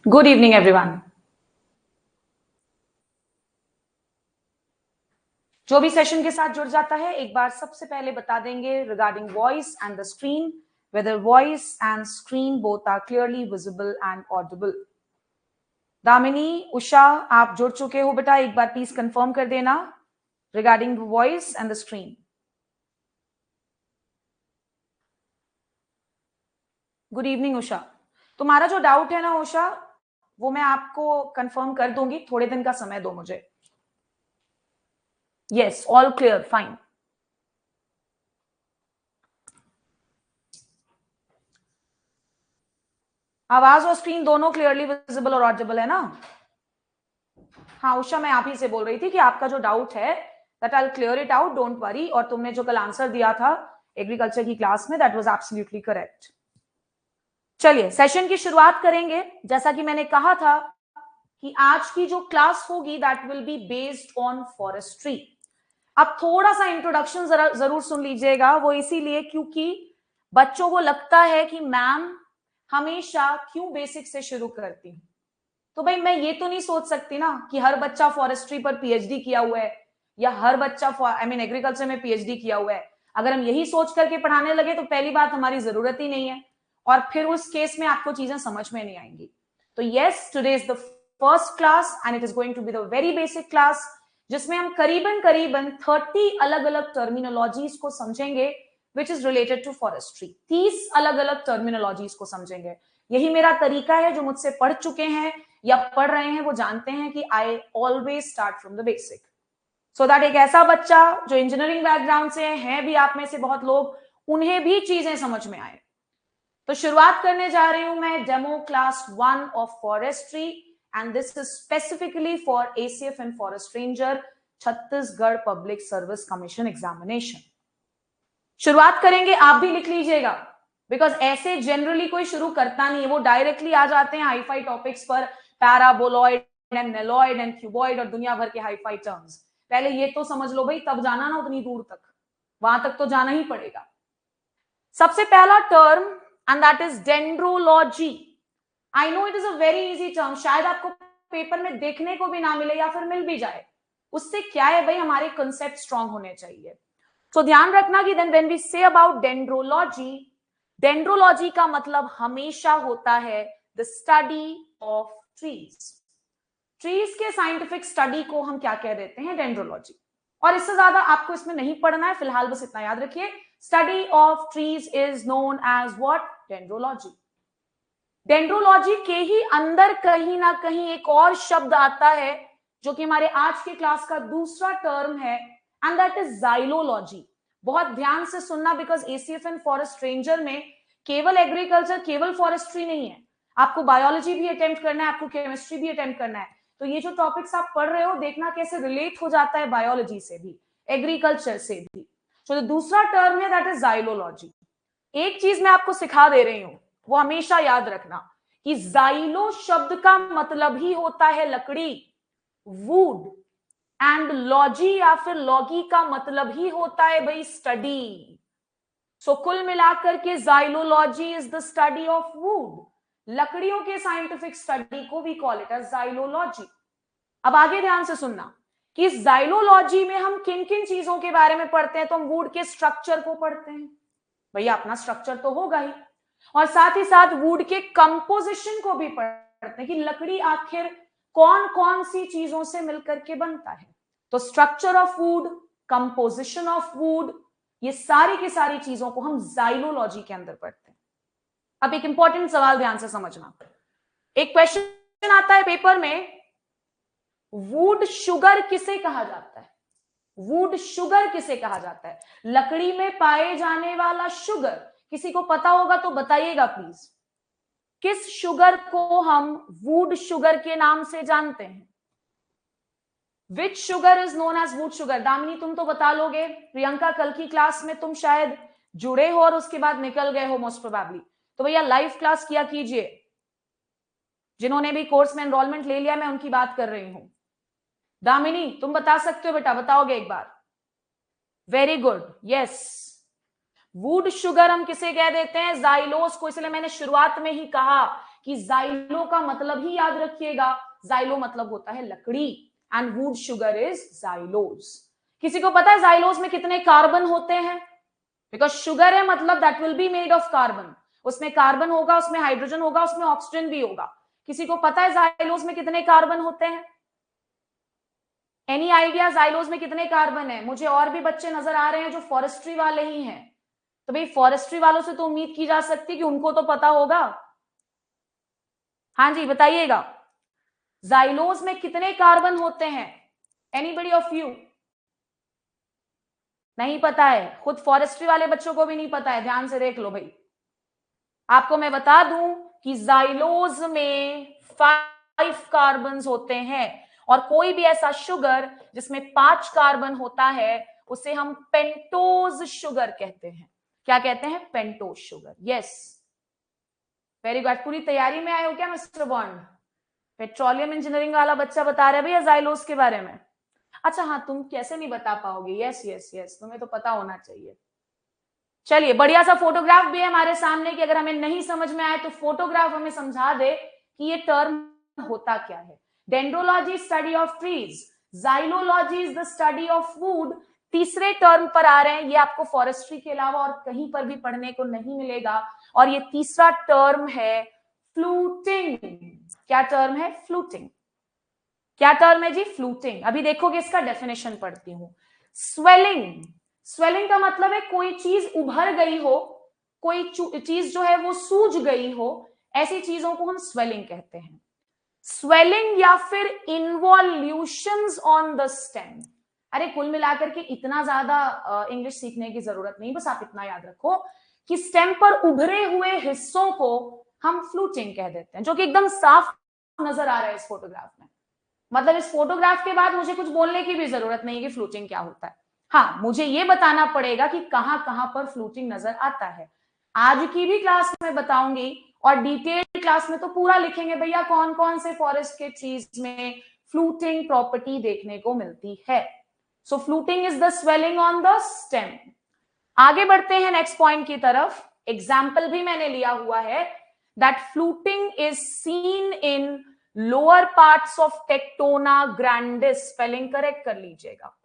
Good evening everyone. जो भी session के साथ जुड़ जाता है एक बार सबसे पहले बता देंगे regarding voice and the screen, whether voice and screen both are clearly visible and audible. Damini, Usha, आप जुड़ चुके हो बेटा, एक बार प्लीज कंफर्म कर देना regarding the voice and the screen. Good evening Usha. तुम्हारा जो डाउट है ना उषा, वो मैं आपको कंफर्म कर दूंगी, थोड़े दिन का समय दो मुझे। Yes, all clear, fine. आवाज और स्क्रीन दोनों क्लियरली विजिबल और ऑडिबल है ना? हाँ उषा, मैं आप ही से बोल रही थी कि आपका जो डाउट है that I will clear it out, don't worry. और तुमने जो कल आंसर दिया था एग्रीकल्चर की क्लास में, दैट वाज एब्सोल्युटली करेक्ट। चलिए सेशन की शुरुआत करेंगे। जैसा कि मैंने कहा था कि आज की जो क्लास होगी that will be based on forestry. अब थोड़ा सा इंट्रोडक्शन जरूर सुन लीजिएगा, वो इसीलिए क्योंकि बच्चों को लगता है कि मैम हमेशा क्यों बेसिक से शुरू करती हूं। तो भाई मैं ये तो नहीं सोच सकती ना कि हर बच्चा फॉरेस्ट्री पर पीएचडी किया हुआ है या हर बच्चा एग्रीकल्चर में पीएचडी किया हुआ है। अगर हम यही सोच करके पढ़ाने लगे तो पहली बात हमारी जरूरत ही नहीं है, और फिर उस केस में आपको चीजें समझ में नहीं आएंगी। तो yes, today is the first class and it is going to be the very basic class, जिसमें हम करीबन करीबन 30 अलग अलग टर्मिनोलॉजीज को समझेंगे which is related to forestry. 30 अलग अलग टर्मिनोलॉजीज को समझेंगे। यही मेरा तरीका है, जो मुझसे पढ़ चुके हैं या पढ़ रहे हैं वो जानते हैं कि I always start from the basic, so that एक ऐसा बच्चा जो इंजीनियरिंग बैकग्राउंड से है भी आप में से बहुत लोग, उन्हें भी चीजें समझ में आए। तो शुरुआत करने जा रही हूं मैं demo class 1 of forestry and this is specifically for ACF and forest ranger Chhattisgarh public service commission examination. शुरुआत करेंगे, आप भी लिख लीजिएगा, बिकॉज ऐसे जनरली कोई शुरू करता नहीं है, वो डायरेक्टली आ जाते हैं हाईफाई टॉपिक्स पर, पैराबोलॉइड एंड नेलॉइड एंड क्यूबॉइड और दुनिया भर के हाईफाई टर्म्स। पहले ये तो समझ लो भाई, तब जाना ना उतनी दूर तक, वहां तक तो जाना ही पड़ेगा। सबसे पहला term and that is dendrology. I know it is a very easy term, शायद आपको पेपर में देखने को भी ना मिले या फिर मिल भी जाए। उससे क्या है भाई, हमारे कंसेप्ट स्ट्रांग होने चाहिए। तो ध्यान रखना कि then when we say about dendrology, dendrology का मतलब हमेशा होता है the study of trees. Trees के साइंटिफिक स्टडी को हम क्या कह देते हैं? डेंड्रोलॉजी। और इससे ज्यादा आपको इसमें नहीं पढ़ना है फिलहाल, बस इतना याद रखिए, study of trees is known as what? Dendrology. Dendrology के ही अंदर कहीं ना कहीं एक और शब्द आता है जो कि हमारे आज के क्लास का दूसरा टर्म है, एंड दैट इज जाइलोलॉजी। बहुत ध्यान से सुनना, because ACF and forest ranger में केवल एग्रीकल्चर, केवल फॉरेस्ट्री नहीं है, आपको बायोलॉजी भी अटेम्प्ट करना है, आपको केमिस्ट्री भी अटेम्प्ट करना है। तो ये जो टॉपिक्स आप पढ़ रहे हो, देखना कैसे रिलेट हो जाता है बायोलॉजी से भी, एग्रीकल्चर से भी। तो दूसरा टर्म है दैट इज जाइलोलॉजी। एक चीज मैं आपको सिखा दे रही हूं, वो हमेशा याद रखना कि जाइलो शब्द का मतलब ही होता है लकड़ी, वुड, एंड लॉजी या फिर लॉगी का मतलब ही होता है भाई स्टडी। सो कुल मिलाकर के xylology is the study of wood. लकड़ियों के साइंटिफिक स्टडी को भी कॉल इट एज जाइलोलॉजी। अब आगे ध्यान से सुनना कि इस जाइलोलॉजी में हम किन किन चीजों के बारे में पढ़ते हैं। तो हम वुड के स्ट्रक्चर को पढ़ते हैं, भैया अपना स्ट्रक्चर तो होगा ही, और साथ ही साथ वुड के कंपोजिशन को भी पढ़ते हैं कि लकड़ी आखिर कौन कौन सी चीजों से मिलकर के बनता है। तो structure of would, composition of would, ये सारी की सारी चीजों को हम जाइलोलॉजी के अंदर पढ़ते हैं। अब एक इंपॉर्टेंट सवाल ध्यान से समझना, एक क्वेश्चन आता है पेपर में, वुड शुगर किसे कहा जाता है? वुड शुगर किसे कहा जाता है? लकड़ी में पाए जाने वाला शुगर, किसी को पता होगा तो बताइएगा प्लीज। किस शुगर को हम वुड शुगर के नाम से जानते हैं? Which sugar is known as wood sugar? Damini तुम तो बता लोगे, प्रियंका कल की क्लास में तुम शायद जुड़े हो और उसके बाद निकल गए हो मोस्ट प्रोबेबली, तो भैया लाइव क्लास किया कीजिए। जिन्होंने भी कोर्स में एनरोलमेंट ले लिया, मैं उनकी बात कर रही हूं। दामिनी तुम बता सकते हो बेटा, बताओगे एक बार? Very good, yes. Wood sugar हम किसे कह देते हैं? जाइलोस को। इसलिए मैंने शुरुआत में ही कहा कि जाइलो का मतलब ही याद रखिएगा, जाइलो मतलब होता है लकड़ी, and would sugar is xylose. किसी को पता है जाइलोज में कितने कार्बन होते हैं? बिकॉज शुगर है मतलब that will be made of carbon, उसमें कार्बन होगा, उसमें हाइड्रोजन होगा, उसमें ऑक्सीजन भी होगा। किसी को पता है जाइलोज में कितने कार्बन होते हैं? एनी आइडिया जाइलोज में कितने कार्बन है? मुझे और भी बच्चे नजर आ रहे हैं जो फॉरेस्ट्री वाले ही हैं, तो भाई फॉरेस्ट्री वालों से तो उम्मीद की जा सकती है कि उनको तो पता होगा। हाँ जी बताइएगा, जाइलोज में कितने कार्बन होते हैं? Anybody of you? नहीं पता है, खुद फॉरेस्ट्री वाले बच्चों को भी नहीं पता है, ध्यान से देख लो भाई। आपको मैं बता दूं कि जाइलोज में 5 कार्बन होते हैं, और कोई भी ऐसा शुगर जिसमें 5 कार्बन होता है उसे हम पेंटोज शुगर कहते हैं। क्या कहते हैं? Pentose sugar. Yes, very good. पूरी तैयारी में आए हो क्या मिस्टर बॉन्ड? पेट्रोलियम इंजीनियरिंग वाला बच्चा बता रहा है भैया जाइलोज के बारे में। अच्छा हाँ, तुम कैसे नहीं बता पाओगे? यस यस यस, तुम्हें तो पता होना चाहिए। चलिए, बढ़िया सा फोटोग्राफ भी है हमारे सामने कि अगर हमें नहीं समझ में आए तो फोटोग्राफ हमें समझा दे कि ये टर्म होता क्या है। Dendrology study of trees, xylology is the study of wood. तीसरे टर्म पर आ रहे हैं, ये आपको फॉरेस्ट्री के अलावा और कहीं पर भी पढ़ने को नहीं मिलेगा, और ये तीसरा टर्म है फ्लूटिंग। क्या टर्म है? फ्लूटिंग। क्या टर्म है जी? फ्लूटिंग। अभी देखोगे इसका डेफिनेशन पढ़ती हूं। स्वेलिंग, स्वेलिंग का मतलब है कोई चीज उभर गई हो, कोई चीज जो है वो सूज गई हो, ऐसी चीजों को हम स्वेलिंग कहते हैं। स्वेलिंग या फिर इन्वॉल्यूशंस ऑन द स्टेम। अरे कुल मिलाकर के इतना ज्यादा इंग्लिश सीखने की जरूरत नहीं, बस आप इतना याद रखो कि स्टेम पर उभरे हुए हिस्सों को हम फ्लूटिंग कह देते हैं, जो कि एकदम साफ नजर आ रहा है इस फोटोग्राफ में। मतलब इस फोटोग्राफ के बाद मुझे कुछ बोलने की भी जरूरत नहीं है कि फ्लूटिंग क्या होता है। हाँ, मुझे ये बताना पड़ेगा कि कहां कहां पर फ्लूटिंग नजर आता है। आज की भी क्लास में बताऊंगी, और डिटेल क्लास में तो पूरा लिखेंगे भैया कौन कौन से फॉरेस्ट के ट्रीज में फ्लूटिंग प्रॉपर्टी देखने को मिलती है। So fluting is the swelling on the stem. आगे बढ़ते हैं नेक्स्ट पॉइंट की तरफ। एग्जाम्पल भी मैंने लिया हुआ है, that fluting is seen in lower parts of tectona grandis. Spelling correct कर लीजिएगा।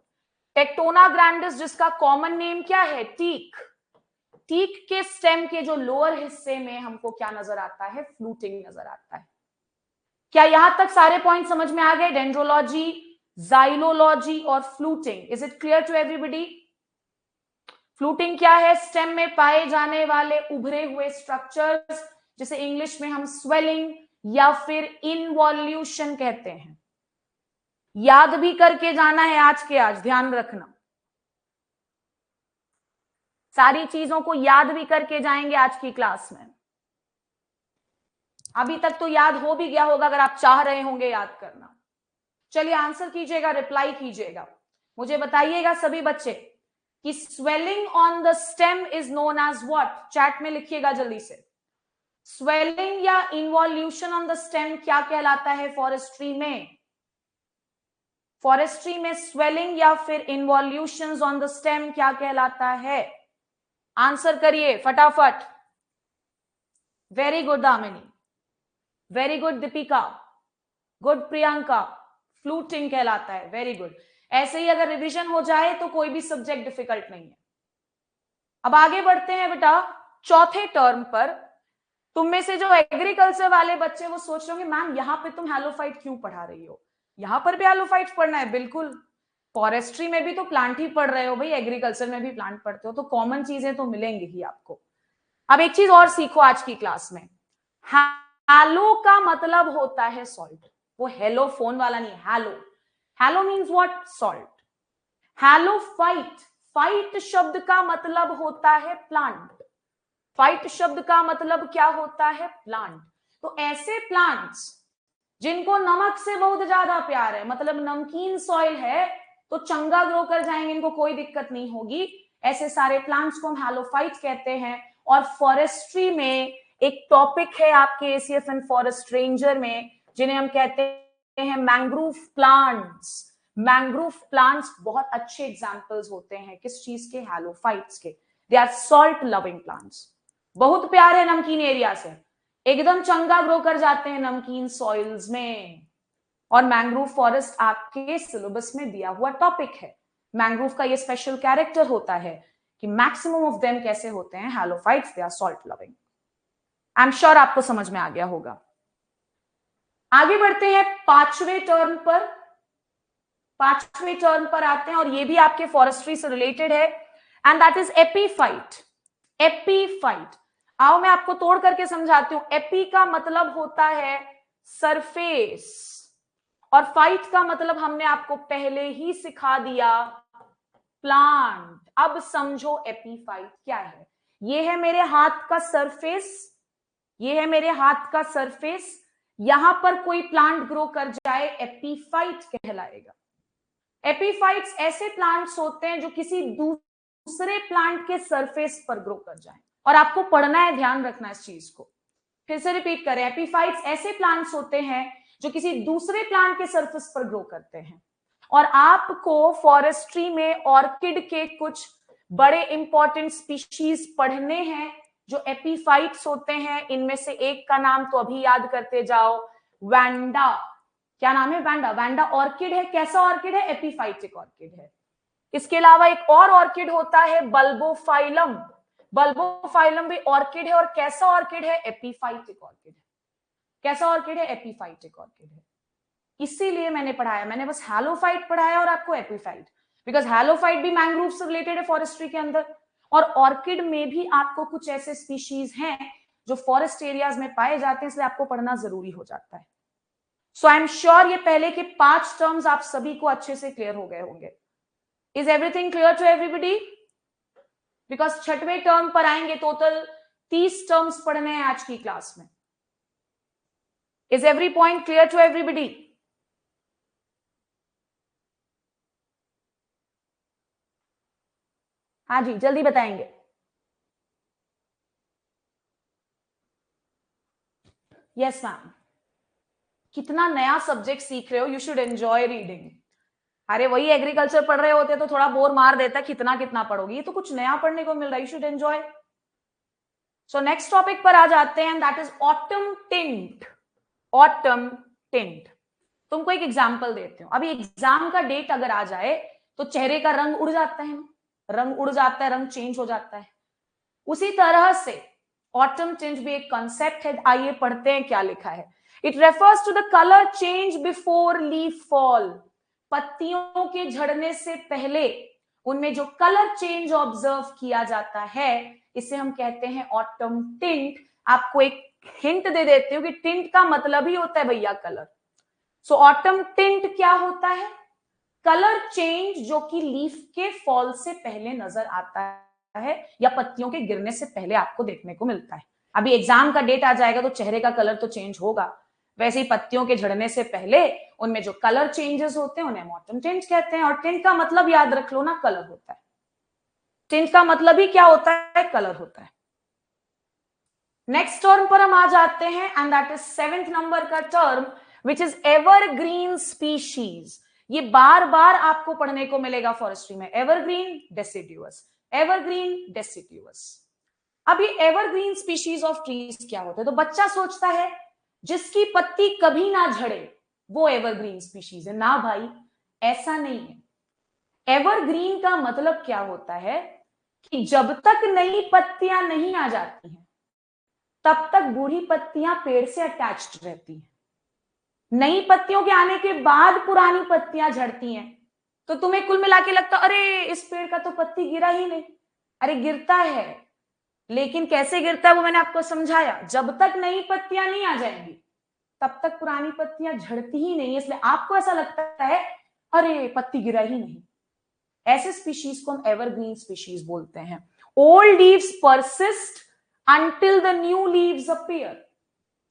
टेक्टोना ग्रैंडिस जिसका कॉमन नेम क्या है? टीक। टीक के स्टेम के जो लोअर हिस्से में हमको क्या नजर आता है? फ्लूटिंग नजर आता है। क्या यहां तक सारे पॉइंट समझ में आ गए? डेंड्रोलॉजी, जाइलोलॉजी और fluting. Is it clear to everybody? Fluting क्या है? स्टेम में पाए जाने वाले उभरे हुए स्ट्रक्चर्स जिसे इंग्लिश में हम स्वेलिंग या फिर इनवॉल्यूशन कहते हैं। याद भी करके जाना है आज के आज, ध्यान रखना, सारी चीजों को याद भी करके जाएंगे आज की क्लास में। अभी तक तो याद हो भी गया होगा अगर आप चाह रहे होंगे याद करना। चलिए आंसर कीजिएगा, रिप्लाई कीजिएगा, मुझे बताइएगा सभी बच्चे कि swelling on the stem is known as what? Chat में लिखिएगा जल्दी से। स्वेलिंग या इन्वॉल्यूशन ऑन द स्टेम क्या कहलाता है फॉरेस्ट्री में? फॉरेस्ट्री में स्वेलिंग या फिर इन्वॉल्यूशंस ऑन द स्टेम क्या कहलाता है? आंसर करिए फटाफट। Very good Damini, very good Deepika, good Priyanka. Fluting कहलाता है, वेरी गुड। ऐसे ही अगर रिवीजन हो जाए तो कोई भी सब्जेक्ट डिफिकल्ट नहीं है। अब आगे बढ़ते हैं बेटा चौथे टर्म पर। तुम में से जो एग्रीकल्चर वाले बच्चे वो सोच रहे होंगे मैम यहाँ पे तुम हैलोफाइट क्यों पढ़ा रही हो? यहाँ पर भी हैलोफाइट पढ़ना है? बिल्कुल, फॉरेस्ट्री में भी तो प्लांट ही पढ़ रहे हो भाई, एग्रीकल्चर में भी प्लांट पढ़ते हो, तो कॉमन चीजें तो मिलेंगी ही आपको। अब एक चीज और सीखो आज की क्लास में, हैलो का मतलब होता है सॉल्ट। वो हेलो फोन वाला नहीं, hello. Hello means what? Salt. Halophyte, phyte शब्द का मतलब होता है प्लांट। फाइट शब्द का मतलब क्या होता है? प्लांट। तो ऐसे प्लांट्स जिनको नमक से बहुत ज्यादा प्यार है, मतलब नमकीन सॉइल है तो चंगा ग्रो कर जाएंगे, इनको कोई दिक्कत नहीं होगी, ऐसे सारे प्लांट्स को हम हैलोफाइट कहते हैं। और फॉरेस्ट्री में एक टॉपिक है आपके एसीएफ एंड फॉरेस्ट रेंजर में जिन्हें हम कहते हैं मैंग्रोव प्लांट्स। मैंग्रोव प्लांट्स बहुत अच्छे एग्जांपल्स होते हैं किस चीज के? हैलोफाइट्स के। They are salt loving plants, बहुत प्यार है नमकीन एरिया से। एकदम चंगा ग्रो कर जाते हैं नमकीन सॉइल्स में। और मैंग्रोव फॉरेस्ट आपके सिलेबस में दिया हुआ टॉपिक है। मैंग्रोव का ये स्पेशल कैरेक्टर होता है कि मैक्सिमम ऑफ देम कैसे होते हैं, halophytes, they are salt loving. I am sure आपको समझ में आ गया होगा। आगे बढ़ते हैं पांचवें टर्म पर। पांचवें टर्म पर आते हैं और ये भी आपके फॉरेस्ट्री से रिलेटेड है, and that is epiphyte. Epiphyte, आओ मैं आपको तोड़ करके समझाती हूं। एपी का मतलब होता है सरफेस, और फाइट का मतलब हमने आपको पहले ही सिखा दिया, प्लांट। अब समझो एपीफाइट क्या है। ये है मेरे हाथ का सरफेस, ये है मेरे हाथ का सरफेस, यहां पर कोई प्लांट ग्रो कर जाए, एपीफाइट कहलाएगा। एपीफाइट्स ऐसे प्लांट्स होते हैं जो किसी दूसरे प्लांट के सरफेस पर ग्रो कर जाएं। और आपको पढ़ना है, ध्यान रखना इस चीज को। फिर से रिपीट करें, एपीफाइट्स ऐसे प्लांट्स होते हैं जो किसी दूसरे प्लांट के सरफेस पर ग्रो करते हैं। और आपको फॉरेस्ट्री में ऑर्किड के कुछ बड़े इंपॉर्टेंट स्पीशीज पढ़ने हैं जो एपीफाइट्स होते हैं। इनमें से एक का नाम तो अभी याद करते जाओ, वैंडा। क्या नाम है? वैंडा। वैंडा ऑर्किड है। कैसा ऑर्किड है? एपीफाइटिक ऑर्किड है। इसके अलावा एक और ऑर्किड होता है बल्बोफाइलम। बल्बोफाइलम भी ऑर्किड है, और कैसा ऑर्किड है? एपीफाइटिक ऑर्किड है। कैसा ऑर्किड है? एपीफाइटिक ऑर्किड है। इसीलिए मैंने पढ़ाया, मैंने बस हैलोफाइट पढ़ाया और आपको एपीफाइट, बिकॉज हैलोफाइट भी मैंग्रोव से रिलेटेड है फॉरेस्ट्री के अंदर, और ऑर्किड में भी आपको कुछ ऐसे स्पीशीज हैं जो फॉरेस्ट एरियाज में पाए जाते हैं, इसलिए आपको पढ़ना जरूरी हो जाता है। सो आई एम श्योर ये पहले के 5 टर्म्स आप सभी को अच्छे से क्लियर हो गए होंगे। Is everything clear to everybody? Because छठवें टर्म पर आएंगे, टोटल 30 टर्म्स पढ़ने हैं आज की क्लास में। Is every point clear to everybody? हाँ जी, जल्दी बताएंगे। Yes ma'am. कितना नया सब्जेक्ट सीख रहे हो, यू शुड एंजॉय रीडिंग। अरे वही एग्रीकल्चर पढ़ रहे होते तो थोड़ा बोर मार देता, कितना कितना पढ़ोगी, ये तो कुछ नया पढ़ने को मिल रहा है, you should enjoy. So next topic पर आ जाते हैं, that is autumn tint. Autumn tint, तुमको एक एग्जाम्पल देती हूँ। अभी एग्जाम का डेट अगर आ जाए तो चेहरे का रंग उड़ जाता है, रंग उड़ जाता है, रंग चेंज हो जाता है। उसी तरह से ऑटम टिंट भी एक कॉन्सेप्ट है। आइए पढ़ते हैं क्या लिखा है। It refers to the colour change before leaf fall. पत्तियों के झड़ने से पहले उनमें जो कलर चेंज ऑब्जर्व किया जाता है, इसे हम कहते हैं ऑटम टिंट। आपको एक हिंट दे देती हूँ कि टिंट का मतलब ही होता है भैया कलर। सो ऑटम टिंट क्या होता है? कलर चेंज जो कि लीफ के फॉल से पहले नजर आता है या पत्तियों के गिरने से पहले आपको देखने को मिलता है। अभी एग्जाम का डेट आ जाएगा तो चेहरे का कलर तो चेंज होगा, वैसे ही पत्तियों के झड़ने से पहले उनमें जो कलर चेंजेस होते हैं उन्हें ऑटम टिंट कहते हैं। और टिंट का मतलब याद रख लो ना, कलर होता है। टिंट का मतलब ही क्या होता है? कलर होता है। नेक्स्ट टर्म पर हम आ जाते हैं, and that is 7th number का term, which is evergreen species. ये बार बार आपको पढ़ने को मिलेगा फॉरेस्ट्री में, एवरग्रीन डेसिडुअस, एवरग्रीन डेसिडुअस। अब ये एवरग्रीन स्पीशीज ऑफ ट्रीज क्या होते हैं? तो बच्चा सोचता है जिसकी पत्ती कभी ना झड़े वो एवरग्रीन स्पीशीज है। ना भाई, ऐसा नहीं है। एवरग्रीन का मतलब क्या होता है कि जब तक नई पत्तियां नहीं आ जाती हैं तब तक बूढ़ी पत्तियां पेड़ से अटैच्ड रहती हैं। नई पत्तियों के आने के बाद पुरानी पत्तियां झड़ती हैं, तो तुम्हें कुल मिला के लगता अरे इस पेड़ का तो पत्ती गिरा ही नहीं। अरे गिरता है, लेकिन कैसे गिरता है वो मैंने आपको समझाया। जब तक नई पत्तियां नहीं आ जाएंगी तब तक पुरानी पत्तियां झड़ती ही नहीं, इसलिए आपको ऐसा लगता है अरे पत्ती गिरा ही नहीं। ऐसे स्पीशीज को हम एवरग्रीन स्पीशीज बोलते हैं। Old leaves persist until the new leaves appear।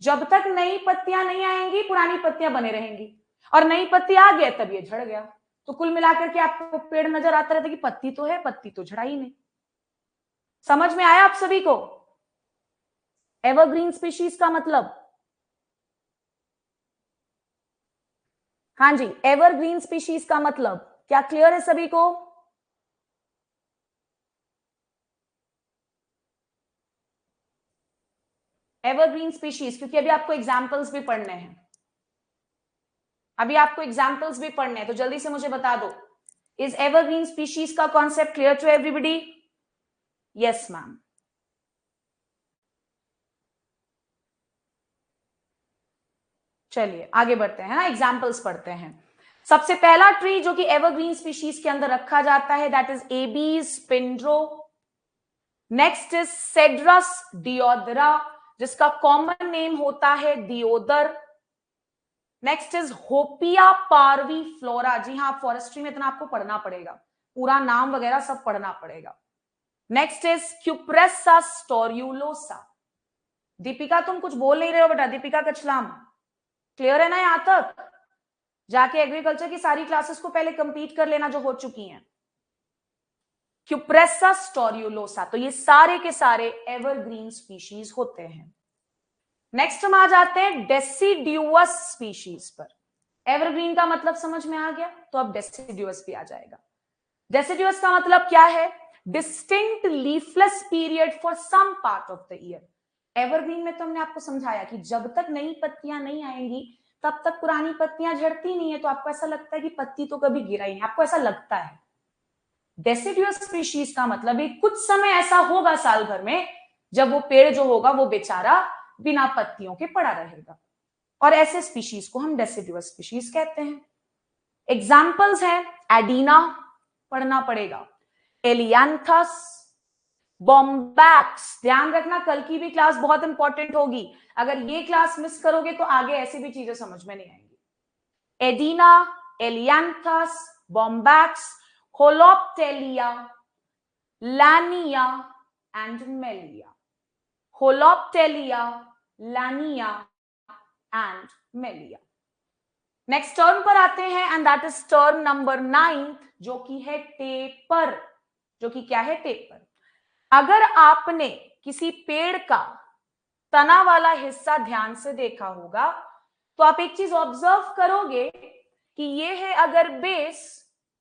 जब तक नई पत्तियां नहीं आएंगी पुरानी पत्तियां बने रहेंगी, और नई पत्ती आ गया तब ये झड़ गया। तो कुल मिलाकर के आपको पेड़ नजर आता रहता है कि पत्ती तो है, पत्ती तो झड़ा ही नहीं। समझ में आया आप सभी को एवरग्रीन स्पीशीज का मतलब? हाँ जी, एवरग्रीन स्पीशीज का मतलब क्या क्लियर है सभी को? एवरग्रीन स्पीशीज, क्योंकि अभी आपको एग्जाम्पल्स भी पढ़ने हैं, तो जल्दी से मुझे बता दो, इज एवरग्रीन स्पीशीज का concept clear to everybody? Yes ma'am. चलिए आगे बढ़ते हैं ना, एग्जाम्पल्स पढ़ते हैं। सबसे पहला ट्री जो कि एवरग्रीन स्पीशीज के अंदर रखा जाता है, that is abies pindrow. Next is cedrus deodara, जिसका कॉमन नेम होता है दियोदर। Next is hopea parviflora. जी हाँ, फॉरेस्ट्री में इतना आपको पढ़ना पड़ेगा, पूरा नाम वगैरह सब पढ़ना पड़ेगा। Next is cupressus torulosa. Deepika तुम कुछ बोल नहीं रहे हो बेटा, दीपिका कचलाम, क्लियर है ना यहां तक? जाके एग्रीकल्चर की सारी क्लासेस को पहले कंप्लीट कर लेना जो हो चुकी हैं। क्यूप्रेसा स्टोर्युलोसा, तो ये सारे के सारे एवरग्रीन स्पीशीज होते हैं। नेक्स्ट हम आ जाते हैं डेसिड्यूअस स्पीशीज पर। एवरग्रीन का मतलब समझ में आ गया, तो अब डेसिड्यूअस भी आ जाएगा। डेसिड्यूअस का मतलब क्या है? Distinct leafless period for some part of the year. Evergreen में तो हमने आपको समझाया कि जब तक नई पत्तियां नहीं आएंगी तब तक पुरानी पत्तियां झड़ती नहीं है, तो आपको ऐसा लगता है कि पत्ती तो कभी गिरा ही नहीं, आपको ऐसा लगता है। डेसिड्यूअस स्पीशीज का मतलब है कुछ समय ऐसा होगा साल भर में जब वो पेड़ जो होगा वो बेचारा बिना पत्तियों के पड़ा रहेगा, और ऐसे स्पीशीज को हम डेसिड्यूअस स्पीशीज कहते हैं। एग्जाम्पल्स हैं एडीना, पढ़ना पड़ेगा, एलियांथस, बॉम्बैक्स। ध्यान रखना कल की भी क्लास बहुत इंपॉर्टेंट होगी, अगर ये क्लास मिस करोगे तो आगे ऐसी भी चीजें समझ में नहीं आएंगी। Adina, ailanthus, bombax, holoptelea, lannea and melia. Holoptelea, lannea and melia. Next term पर आते हैं and that is term number 9, जो कि है टेपर। जो कि क्या है? टेपर। अगर आपने किसी पेड़ का तना वाला हिस्सा ध्यान से देखा होगा तो आप एक चीज ऑब्जर्व करोगे कि ये है अगर बेस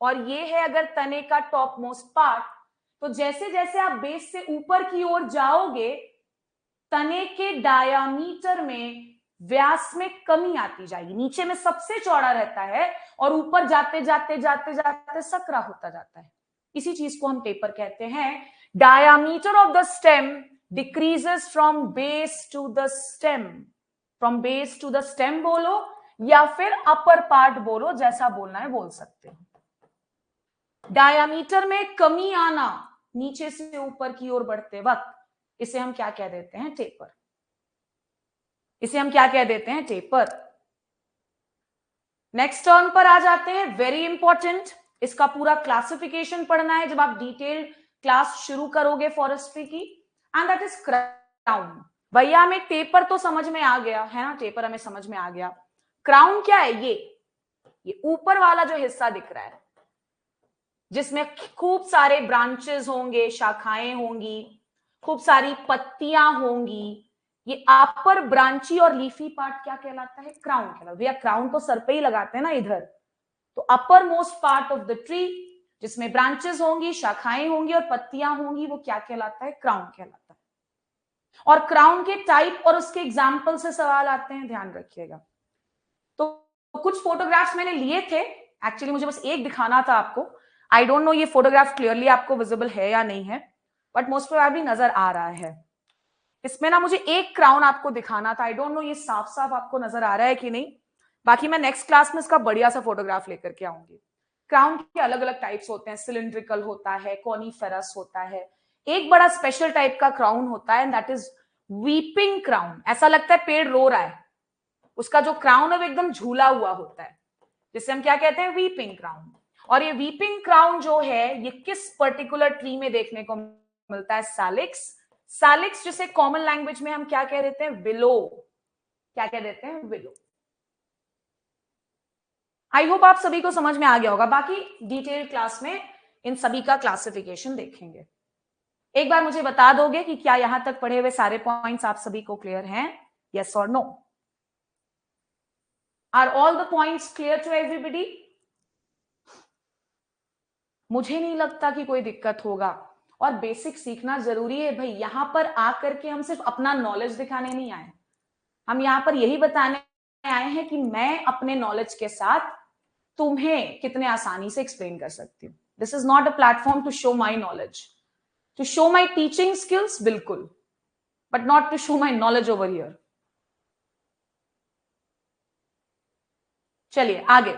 और ये है अगर तने का टॉप मोस्ट पार्ट, तो जैसे जैसे आप बेस से ऊपर की ओर जाओगे तने के डायामीटर में, व्यास में कमी आती जाएगी। नीचे में सबसे चौड़ा रहता है और ऊपर जाते जाते जाते जाते सकरा होता जाता है। इसी चीज को हम टेपर कहते हैं। Diameter of the stem decreases from base to the stem. From base to the stem बोलो या फिर अपर पार्ट बोलो, जैसा बोलना है बोल सकते हो। डायामीटर में कमी आना नीचे से ऊपर की ओर बढ़ते वक्त, इसे हम क्या कह देते हैं? टेपर। इसे हम क्या कह देते हैं? टेपर। नेक्स्ट टर्म पर आ जाते हैं, वेरी इंपॉर्टेंट, इसका पूरा क्लासिफिकेशन पढ़ना है जब आप डिटेल क्लास शुरू करोगे फॉरेस्ट्री की, एंड दैट इज क्राउन। भैया हमें टेपर तो समझ में आ गया है ना, टेपर हमें समझ में आ गया। क्राउन क्या है? ये ऊपर वाला जो हिस्सा दिख रहा है जिसमें खूब सारे ब्रांचेस होंगे, शाखाएं होंगी, खूब सारी पत्तियां होंगी, ये अपर ब्रांची और लीफी पार्ट क्या कहलाता है? क्राउन कहलाता है। भैया क्राउन तो सर पे ही लगाते हैं ना इधर, तो upper most part of the tree जिसमें ब्रांचेस होंगी, शाखाएं होंगी और पत्तियां होंगी, वो क्या कहलाता है? क्राउन कहलाता है। और क्राउन के टाइप और उसके एग्जाम्पल से सवाल आते हैं, ध्यान रखिएगा। तो कुछ फोटोग्राफ्स मैंने लिए थे, एक्चुअली मुझे बस एक दिखाना था आपको। आई डोंट नो ये फोटोग्राफ क्लियरली आपको विजिबल है या नहीं है, बट मोस्ट प्रोबेबली नजर आ रहा है। इसमें ना मुझे एक क्राउन आपको दिखाना था, आई डोंट नो ये साफ साफ आपको नजर आ रहा है कि नहीं, बाकी मैं नेक्स्ट क्लास में इसका बढ़िया सा फोटोग्राफ लेकर के आऊंगी। क्राउन के अलग अलग टाइप्स होते हैं, सिलिंड्रिकल होता है, कॉनीफेरस होता है, एक बड़ा स्पेशल टाइप का क्राउन होता है दैट इज वीपिंग क्राउन। ऐसा लगता है पेड़ रो रहा है, उसका जो क्राउन है वो एकदम झूला हुआ होता है, जिसे हम क्या कहते हैं? Weeping crown. और ये वीपिंग क्राउन जो है ये किस पर्टिकुलर ट्री में देखने को मिलता है? सैलिक्स। सैलिक्स जिसे कॉमन लैंग्वेज में हम क्या कह देते हैं? विलो। क्या कह देते हैं? विलो। आई होप आप सभी को समझ में आ गया होगा, बाकी डिटेल क्लास में इन सभी का क्लासिफिकेशन देखेंगे। एक बार मुझे बता दोगे कि क्या यहां तक पढ़े हुए सारे पॉइंट्स आप सभी को क्लियर हैं? यस और no? Are all the points clear to everybody? मुझे नहीं लगता कि कोई दिक्कत होगा, और बेसिक सीखना जरूरी है भाई। यहां पर आकर के हम सिर्फ अपना नॉलेज दिखाने नहीं आए, हम यहां पर यही बताने आए हैं कि मैं अपने नॉलेज के साथ तुम्हें कितने आसानी से एक्सप्लेन कर सकती हूँ। This is not a platform to show my knowledge, to show my teaching skills बिल्कुल, but not to show my knowledge over here. चलिए आगे,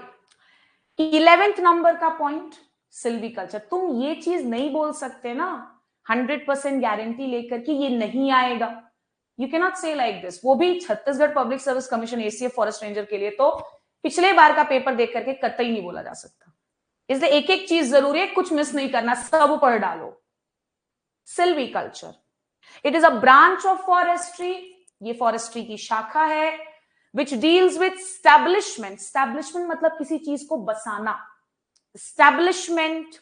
11th नंबर का पॉइंट सिल्वीकल्चर। तुम ये चीज नहीं बोल सकते ना 100% गारंटी लेकर कि ये नहीं आएगा। यू कैन नॉट से लाइक दिस, वो भी Chhattisgarh public service commission ACF forest ranger के लिए तो पिछले बार का पेपर देख करके कतई नहीं बोला जा सकता। इसलिए एक एक चीज जरूरी है, कुछ मिस नहीं करना, सब पढ़ डालो। Silviculture, it is a branch of forestry, ये फॉरेस्ट्री की शाखा है, which deals with establishment, establishment मतलब किसी चीज को बसाना, establishment,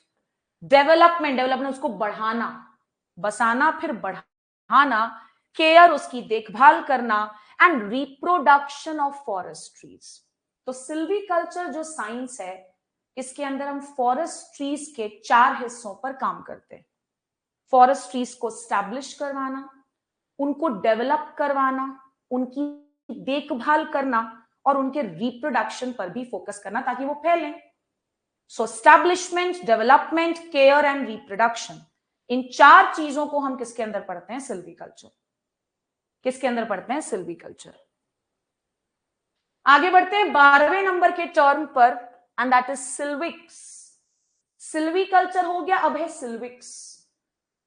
development, development उसको बढ़ाना, बसाना फिर बढ़ाना, केयर उसकी देखभाल करना, and reproduction of forest trees. तो सिल्वीकल्चर जो साइंस है, इसके अंदर हम फॉरेस्ट ट्रीज के 4 हिस्सों पर काम करते हैं। फॉरेस्ट ट्रीज को स्टैब्लिश करवाना, उनको डेवलप करवाना, उनकी देखभाल करना और उनके रिप्रोडक्शन पर भी फोकस करना ताकि वो फैलें। So establishment, development, care and reproduction, इन 4 चीजों को हम किसके अंदर पढ़ते हैं? सिल्वीकल्चर। किसके अंदर पढ़ते हैं? सिल्वीकल्चर। आगे बढ़ते हैं 12वें नंबर के टर्म पर, and that is silvics. Silviculture हो गया, अब है सिल्विक्स।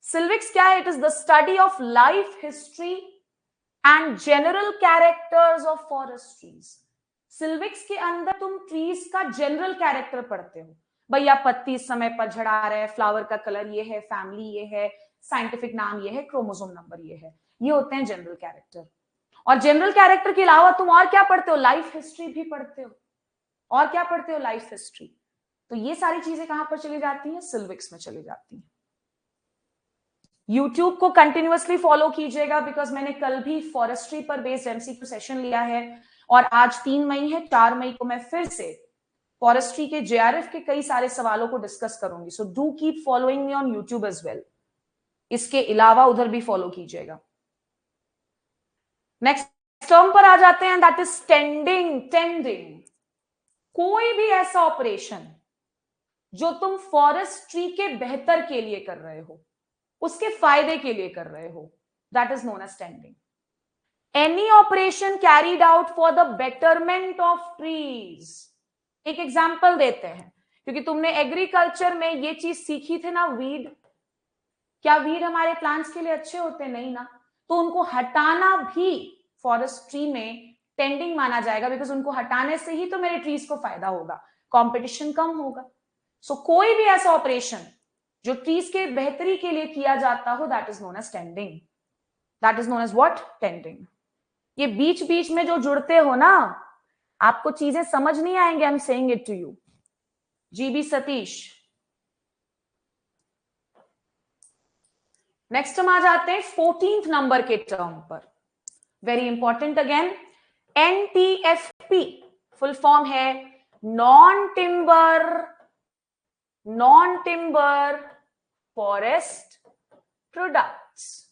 सिल्विक्स क्या है? It is the study of life history and general characters of forest trees. Silvics के अंदर तुम ट्रीज का जनरल कैरेक्टर पढ़ते हो, भैया पत्ती इस समय पर झड़ा रहे, फ्लावर का कलर ये है, फैमिली ये है, साइंटिफिक नाम ये है, क्रोमोसोम नंबर ये है, ये होते हैं जनरल कैरेक्टर। और जनरल कैरेक्टर के अलावा तुम और क्या पढ़ते हो? लाइफ हिस्ट्री भी पढ़ते हो। और क्या पढ़ते हो? Life history. तो ये सारी चीजें कहां पर चली जाती हैं? सिल्विक्स में चली जाती हैं। YouTube को कंटिन्यूअसली फॉलो कीजिएगा, बिकॉज मैंने कल भी फॉरेस्ट्री पर बेस्ड एमसीक्यू सेशन लिया है, और आज 3 मई है, 4 मई को मैं फिर से फॉरेस्ट्री के जेआरएफ के कई सारे सवालों को डिस्कस करूंगी। So do keep following me on YouTube as well. इसके अलावा उधर भी फॉलो कीजिएगा। नेक्स्ट टर्म पर आ जाते हैं, दैट इज टेंडिंग। टेंडिंग, कोई भी ऐसा ऑपरेशन जो तुम फॉरेस्ट्री के बेहतर के लिए कर रहे हो, उसके फायदे के लिए कर रहे हो, that is known as tending. Any operation carried out for the betterment of trees. एक एग्जांपल देते हैं, क्योंकि तुमने एग्रीकल्चर में ये चीज सीखी थी ना, वीड। क्या वीड हमारे प्लांट्स के लिए अच्छे होते? नहीं ना। तो उनको हटाना भी फॉरेस्ट्री में टेंडिंग माना जाएगा, बिकॉज उनको हटाने से ही तो मेरे ट्रीज को फायदा होगा, कॉम्पिटिशन कम होगा। सो कोई भी ऐसा ऑपरेशन जो ट्रीज के बेहतरी के लिए किया जाता हो, that is known as tending. That is known as what? Tending. ये बीच बीच में जो जुड़ते हो ना, आपको चीजें समझ नहीं आएंगे, I am saying it to you. जीबी सतीश। नेक्स्ट हम आ जाते हैं 14th नंबर के टर्म पर, very important again. NTFP full form है non timber forest products.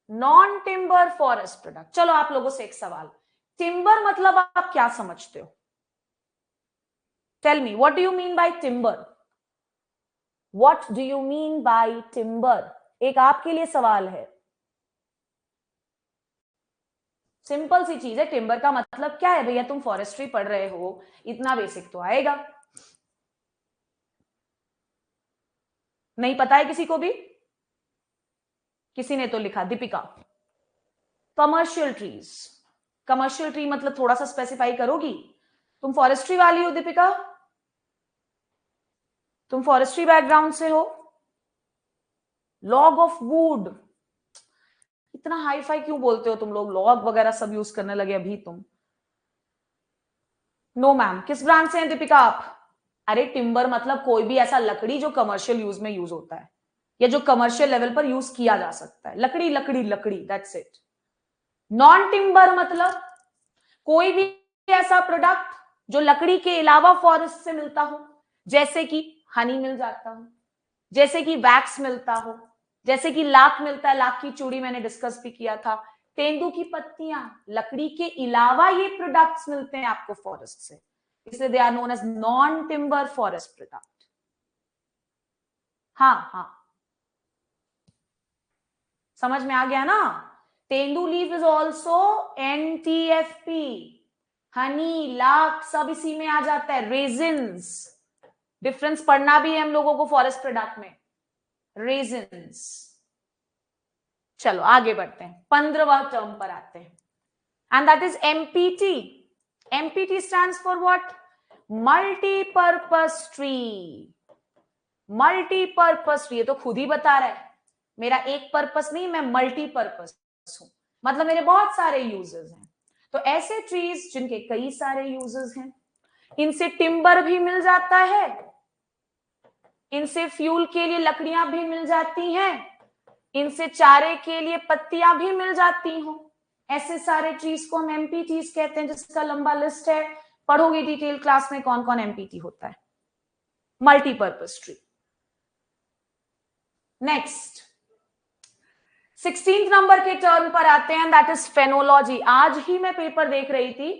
Non timber forest product. चलो आप लोगों से एक सवाल, टिम्बर मतलब आप क्या समझते हो? Tell me, what do you mean by timber? What do you mean by timber? एक आपके लिए सवाल है, सिंपल सी चीज है। टिम्बर का मतलब क्या है भैया? तुम फॉरेस्ट्री पढ़ रहे हो, इतना बेसिक तो आएगा। नहीं पता है किसी को भी? किसी ने तो लिखा, Deepika. Commercial trees. Commercial tree मतलब थोड़ा सा स्पेसिफाई करोगी? तुम फॉरेस्ट्री वाली हो दीपिका? तुम फॉरेस्ट्री बैकग्राउंड से हो? लॉग ऑफ वुड, इतना हाई फाई क्यों बोलते हो तुम लोग? लॉग वगैरह सब यूज करने लगे अभी तुम। No ma'am. किस ब्रांच से हैं दीपिका आप? अरे टिम्बर मतलब कोई भी ऐसा लकड़ी जो कमर्शियल यूज में यूज होता है, या जो कमर्शियल लेवल पर यूज किया जा सकता है। लकड़ी लकड़ी लकड़ी, दैट्स इट। नॉन टिम्बर मतलब कोई भी ऐसा प्रोडक्ट जो लकड़ी के अलावा फॉरेस्ट से मिलता हो, जैसे कि हनी मिल जाता हो, जैसे कि वैक्स मिलता हो, जैसे कि लाख मिलता है, लाख की चूड़ी मैंने डिस्कस भी किया था। तेंदू की पत्तियां, लकड़ी के अलावा ये प्रोडक्ट्स मिलते हैं आपको फॉरेस्ट से, इसलिए they are known as non timber forest product. हाँ हाँ, समझ में आ गया ना। Tendu leaf is also NTFP, honey, lac सब इसी में आ जाता है। रेजिन्स, डिफरेंस पढ़ना भी है हम लोगों को फॉरेस्ट प्रोडक्ट में, रेजिन्स। चलो आगे बढ़ते हैं, 15वां टर्म पर आते हैं, and that is MPT। MPT stands for what? Multipurpose tree. Multipurpose tree, ये तो खुद ही बता रहा है, मेरा एक पर्पस नहीं, मैं मल्टीपर्पस हूं, मतलब मेरे बहुत सारे यूजेस हैं। तो ऐसे ट्रीज जिनके कई सारे यूजेस हैं, इनसे टिम्बर भी मिल जाता है, इनसे फ्यूल के लिए लकड़ियां भी मिल जाती हैं, इनसे चारे के लिए पत्तियां भी मिल जाती हो। ऐसे सारे ट्रीज को हम एमपीटीज कहते हैं, जिसका लंबा लिस्ट है, पढ़ोगे डिटेल क्लास में कौन कौन एमपीटी होता है। Multipurpose tree. Next 16th number के टर्म पर आते हैं, दैट इज फेनोलॉजी। आज ही मैं पेपर देख रही थी,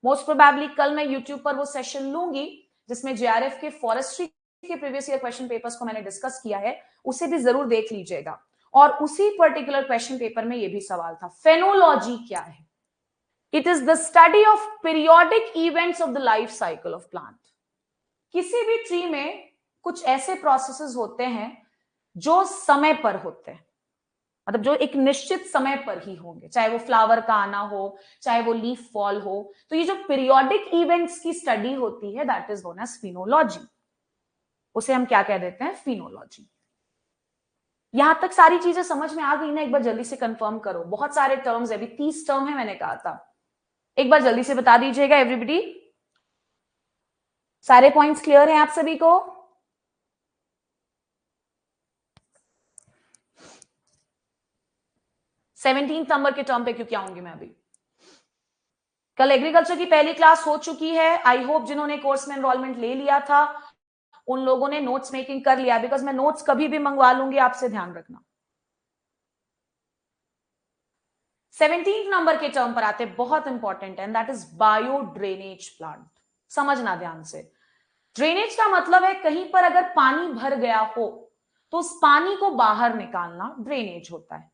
मोस्ट प्रोबेबली कल मैं यूट्यूब पर वो सेशन लूंगी जिसमें जेआरएफ के फॉरेस्ट्री के प्रीवियस ईयर क्वेश्चन पेपर्स को मैंने डिस्कस किया है, उसे भी जरूर देख लीजिएगा। और उसी पर्टिकुलर क्वेश्चन पेपर में ये भी सवाल था, फेनोलॉजी क्या है? It is the study of periodic events of the life cycle of plant. किसी भी ट्री में कुछ ऐसे प्रोसेसेस होते हैं जो समय पर होते हैं, मतलब जो एक निश्चित समय पर ही होंगे, चाहे वो फ्लावर का आना हो, चाहे वो लीफ फॉल हो। तो ये जो पीरियोडिक इवेंट्स की स्टडी होती है, that is known as phenology. उसे हम क्या कह देते हैं? फिनोलॉजी। यहां तक सारी चीजें समझ में आ गई ना? एक बार जल्दी से कंफर्म करो, बहुत सारे टर्म्स है, अभी 30 टर्म है मैंने कहा था, एक बार जल्दी से बता दीजिएगा एवरीबडी। सारे पॉइंट्स क्लियर हैं आप सभी को? सेवनटीन नंबर के टर्म पे क्योंकि आऊंगी मैं अभी। कल एग्रीकल्चर की पहली क्लास हो चुकी है, आई होप जिन्होंने कोर्स में एनरोलमेंट ले लिया था उन लोगों ने नोट्स मेकिंग कर लिया, बिकॉज मैं नोट्स कभी भी मंगवा लूंगी, आपसे ध्यान रखना। 17 नंबर के टर्म पर आते, बहुत इंपॉर्टेंट है, that is bio drainage plant. समझना ध्यान से। ड्रेनेज का मतलब है कहीं पर अगर पानी भर गया हो तो उस पानी को बाहर निकालना ड्रेनेज होता है।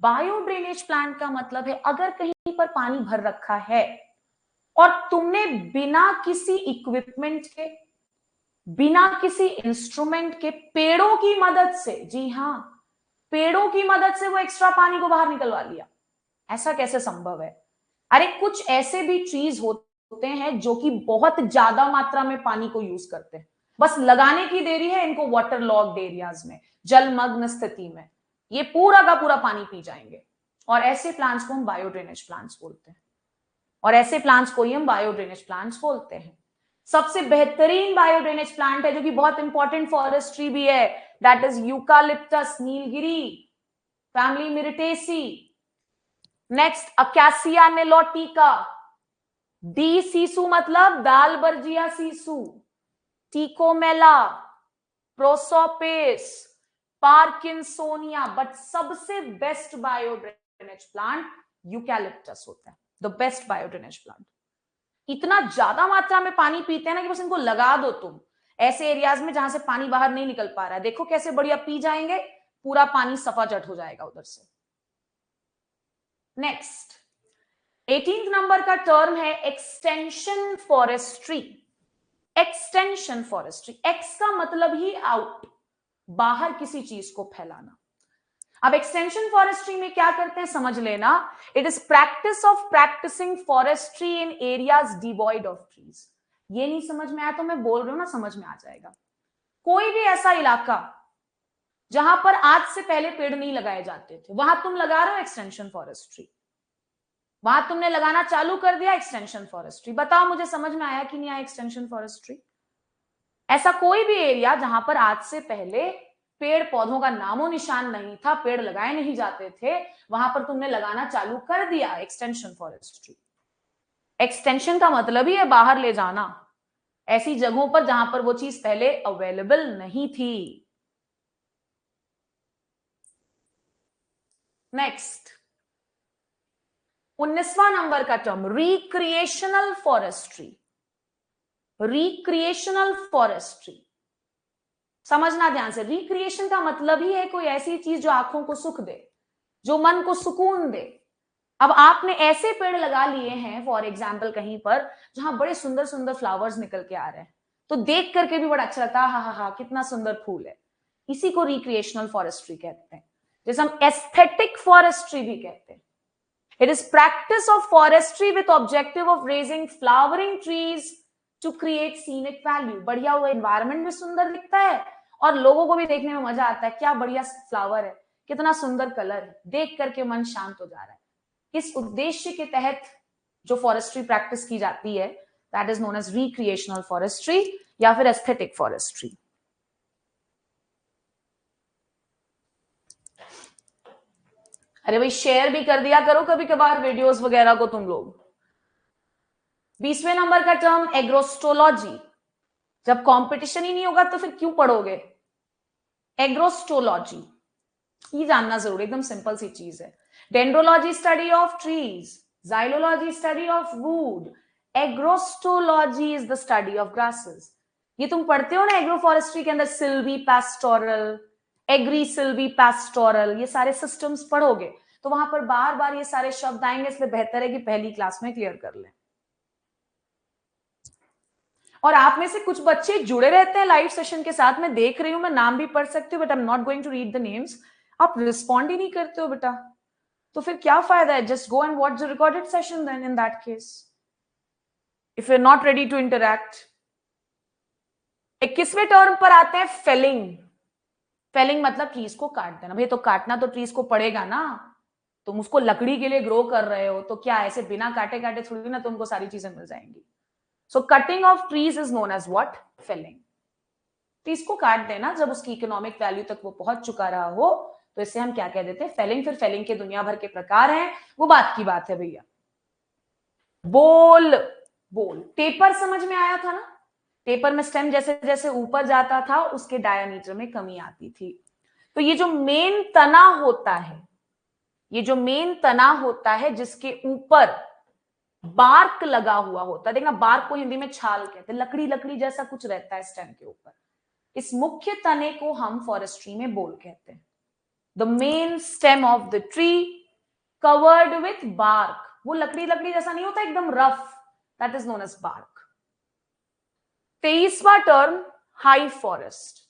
बायो ड्रेनेज प्लांट का मतलब है अगर कहीं पर पानी भर रखा है और तुमने बिना किसी इक्विपमेंट के, बिना किसी इंस्ट्रूमेंट के, पेड़ों की मदद से, जी हां, पेड़ों की मदद से वो एक्स्ट्रा पानी को बाहर निकलवा लिया, ऐसा कैसे संभव है? अरे कुछ ऐसे भी ट्रीज होते हैं जो कि बहुत ज्यादा मात्रा में पानी को यूज करते हैं, बस लगाने की देरी है इनको वाटर लॉग्ड एरियाज में, जलमग्न स्थिति में ये पूरा का पूरा पानी पी जाएंगे, और ऐसे प्लांट्स को हम बायो ड्रेनेज प्लांट्स बोलते हैं, और ऐसे प्लांट्स को ही हम बायो ड्रेनेज प्लांट्स बोलते हैं। सबसे बेहतरीन बायो ड्रेनेज प्लांट है जो कि बहुत इंपॉर्टेंट फॉरेस्ट्री भी है, that is eucalyptus Nilgiri, family myrtaceae. Next acacia nilotica, D sissoo मतलब dalbergia sissoo, tecomella, prosopis, parkinsonia, but सबसे best bio drainage plant eucalyptus होता है, the best bio drainage plant. इतना ज्यादा मात्रा में पानी पीते हैं ना कि बस इनको लगा दो तुम ऐसे एरियाज में जहां से पानी बाहर नहीं निकल पा रहा है, देखो कैसे बढ़िया पी जाएंगे, पूरा पानी सफाचट हो जाएगा उधर से। नेक्स्ट 18th नंबर का टर्म है extension forestry. Extension forestry, x का मतलब ही आउट, बाहर किसी चीज को फैलाना। अब एक्सटेंशन फॉरेस्ट्री में क्या करते हैं समझ लेना, it is practice of practising forestry in areas devoid of trees. ये नहीं समझ में आया तो मैं बोल रही हूं ना, समझ में आ जाएगा। कोई भी ऐसा इलाका जहां पर आज से पहले पेड़ नहीं लगाए जाते थे, वहां तुम लगा रहे हो एक्सटेंशन फॉरेस्ट्री, वहां तुमने लगाना चालू कर दिया एक्सटेंशन फॉरेस्ट्री। बताओ मुझे समझ में आया कि नहीं आया एक्सटेंशन फॉरेस्ट्री? ऐसा कोई भी एरिया जहां पर आज से पहले पेड़ पौधों का नामो निशान नहीं था, पेड़ लगाए नहीं जाते थे, वहां पर तुमने लगाना चालू कर दिया एक्सटेंशन फॉरेस्ट्री। एक्सटेंशन का मतलब ही है बाहर ले जाना, ऐसी जगहों पर जहां पर वो चीज पहले अवेलेबल नहीं थी। नेक्स्ट 19वां नंबर का term recreational forestry. Recreational forestry समझना ध्यान से। रिक्रिएशन का मतलब ही है कोई ऐसी चीज जो आंखों को सुख दे, जो मन को सुकून दे। अब आपने ऐसे पेड़ लगा लिए हैं फॉर एग्जाम्पल कहीं पर जहां बड़े सुंदर सुंदर फ्लावर्स निकल के आ रहे हैं, तो देख करके भी बड़ा अच्छा लगता है, हा हा हा कितना सुंदर फूल है। इसी को रिक्रिएशनल फॉरेस्ट्री कहते हैं, जैसे हम एस्थेटिक फॉरेस्ट्री भी कहते हैं। It is practice of forestry with objective of raising flowering trees to create scenic value. बढ़िया हुआ एनवायरमेंट भी सुंदर दिखता है और लोगों को भी देखने में मजा आता है, क्या बढ़िया फ्लावर है, कितना सुंदर कलर है, देख करके मन शांत हो जा रहा है। इस उद्देश्य के तहत जो फॉरेस्ट्री प्रैक्टिस की जाती है that is known as recreational forestry या फिर एस्थेटिक फॉरेस्ट्री। अरे भाई शेयर भी कर दिया करो कभी कभार वीडियोस वगैरह को तुम लोग। 20वें नंबर का टर्म एग्रोस्टोलॉजी। जब कंपटीशन ही नहीं होगा तो फिर क्यों पढ़ोगे? एग्रोस्टोलॉजी ये जानना जरूरी, एकदम सिंपल सी चीज है। Dendrology study of trees, xylology study of wood, agrostology is the study of grasses. ये तुम पढ़ते हो ना एग्रो फॉरेस्ट्री के अंदर, silvi pastoral, agri silvi pastoral, ये सारे सिस्टम्स पढ़ोगे तो वहां पर बार बार ये सारे शब्द आएंगे, इसलिए बेहतर है कि पहली क्लास में क्लियर कर लें। और आप में से कुछ बच्चे जुड़े रहते हैं लाइव सेशन के साथ, मैं देख रही हूं, मैं नाम भी पढ़ सकती हूँ but I am not going to read the names. आप रिस्पॉन्ड ही नहीं करते हो बेटा, तो फिर क्या फायदा है? Just go and watch the recorded session then in that case, if you are not ready to interact. 21वें टर्म पर आते हैं फेलिंग। फेलिंग मतलब ट्रीज को काट देना। भाई तो काटना तो ट्रीज को पड़ेगा ना, तुम उसको लकड़ी के लिए ग्रो कर रहे हो तो क्या ऐसे बिना काटे काटे थोड़ी ना तुमको सारी चीजें मिल जाएंगी। So cutting of trees is known as what? Felling. Trees को काट देना जब उसकी इकोनॉमिक वैल्यू तक वो पहुंच चुका रहा हो तो इसे हम क्या कह देते हैं? फेलिंग। फिर फेलिंग के दुनिया भर के प्रकार हैं, वो बात की बात है भैया। बोल, बोल टेपर समझ में आया था ना? टेपर में स्टेम जैसे जैसे ऊपर जाता था उसके डायमीटर में कमी आती थी। तो ये जो मेन तना होता है, ये जो मेन तना होता है जिसके ऊपर बार्क लगा हुआ होता है, देखना बार्क को हिंदी में छाल कहते हैं, लकड़ी लकड़ी जैसा कुछ रहता है स्टेम के ऊपर, इस मुख्य तने को हम फॉरेस्ट्री में बोल कहते हैं। The main stem of the tree covered with bark, वो लकड़ी लकड़ी जैसा नहीं होता, एकदम rough, that is known as bark. 23वां term high forest.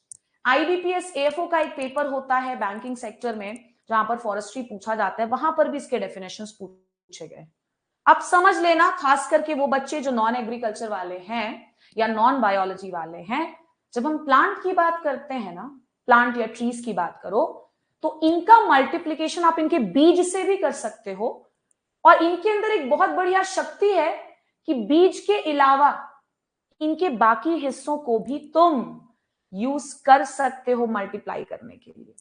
IBPS AFO का एक पेपर होता है बैंकिंग सेक्टर में जहां पर फॉरेस्ट्री पूछा जाता है, वहां पर भी इसके डेफिनेशंस पूछे गए। अब समझ लेना, खास करके वो बच्चे जो नॉन एग्रीकल्चर वाले हैं या नॉन बायोलॉजी वाले हैं, जब हम प्लांट की बात करते हैं ना, प्लांट या ट्रीज की बात करो, तो इनका मल्टीप्लीकेशन आप इनके बीज से भी कर सकते हो। और इनके अंदर एक बहुत बढ़िया शक्ति है कि बीज के अलावा इनके बाकी हिस्सों को भी तुम यूज कर सकते हो मल्टीप्लाई करने के लिए।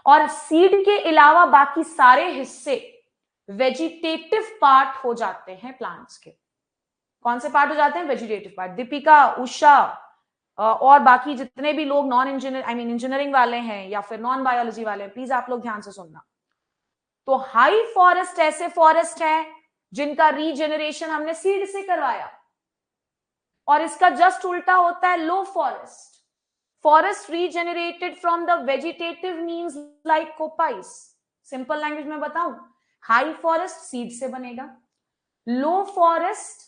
और सीड के अलावा बाकी सारे हिस्से वेजिटेटिव पार्ट हो जाते हैं प्लांट्स के। कौन से पार्ट हो जाते हैं? Vegetative part. दीपिका, उषा और बाकी जितने भी लोग नॉन इंजीनियरिंग वाले हैं या फिर नॉन बायोलॉजी वाले हैं, प्लीज आप लोग ध्यान से सुनना। तो हाई फॉरेस्ट ऐसे फॉरेस्ट हैं जिनका रीजेनरेशन हमने सीड से करवाया, और इसका जस्ट उल्टा होता है low forest. Forest regenerated from the vegetative means like coppice. Simple language में बताऊं, हाई फॉरेस्ट सीड से बनेगा, लो फॉरेस्ट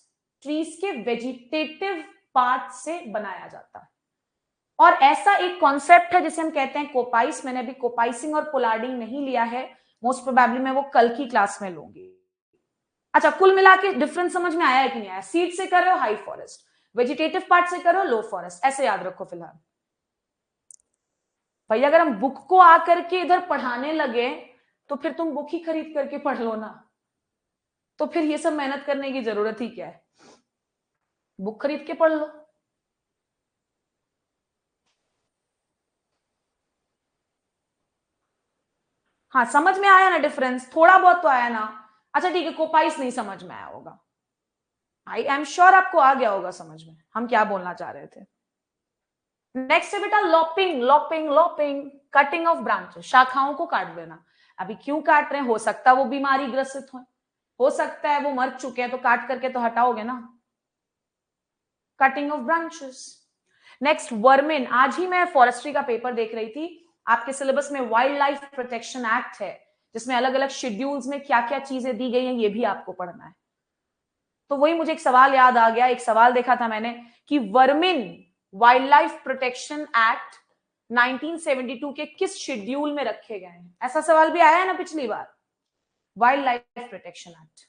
ट्रीज के वेजिटेटिव पार्ट से बनाया जाता है। और ऐसा एक कॉन्सेप्ट है जिसे हम कहते हैं कोपाइस। मैंने अभी कोपाइसिंग और पोलार्डिंग नहीं लिया है, मोस्ट प्रोबेबली मैं वो कल की क्लास में लूंगी। अच्छा, कुल मिला के डिफरेंस समझ में आया है कि नहीं आया? सीड से कर रहे हो हाई फॉरेस्ट, वेजिटेटिव पार्ट से करो लो फॉरेस्ट, ऐसे याद रखो फिलहाल। भाई अगर हम बुक को आकर के इधर पढ़ाने लगे तो फिर तुम बुक ही खरीद करके पढ़ लो ना, तो फिर ये सब मेहनत करने की जरूरत ही क्या है? बुक खरीद के पढ़ लो। हाँ, समझ में आया ना डिफरेंस? थोड़ा बहुत तो आया ना? अच्छा ठीक है, कोपाइस नहीं समझ में आया होगा, आई एम श्योर आपको आ गया होगा समझ में हम क्या बोलना चाह रहे थे। नेक्स्ट है बेटा लॉपिंग। लॉपिंग लॉपिंग कटिंग ऑफ ब्रांचेस, शाखाओं को काट देना। अभी क्यों काट रहे हैं? हो सकता है वो बीमारी ग्रसित हो सकता है वो मर चुके हैं, तो काट करके तो हटाओगे ना, cutting of branches. Next vermin, आज ही मैं फॉरेस्ट्री का पेपर देख रही थी, आपके सिलेबस में वाइल्ड लाइफ प्रोटेक्शन एक्ट है जिसमें अलग अलग शेड्यूल्स में क्या क्या चीजें दी गई हैं ये भी आपको पढ़ना है। तो वही मुझे एक सवाल याद आ गया, एक सवाल देखा था मैंने कि vermin wild life protection act 1972 के किस शेड्यूल में रखे गए हैं, ऐसा सवाल भी आया है ना पिछली बार, वाइल्ड लाइफ प्रोटेक्शन एक्ट।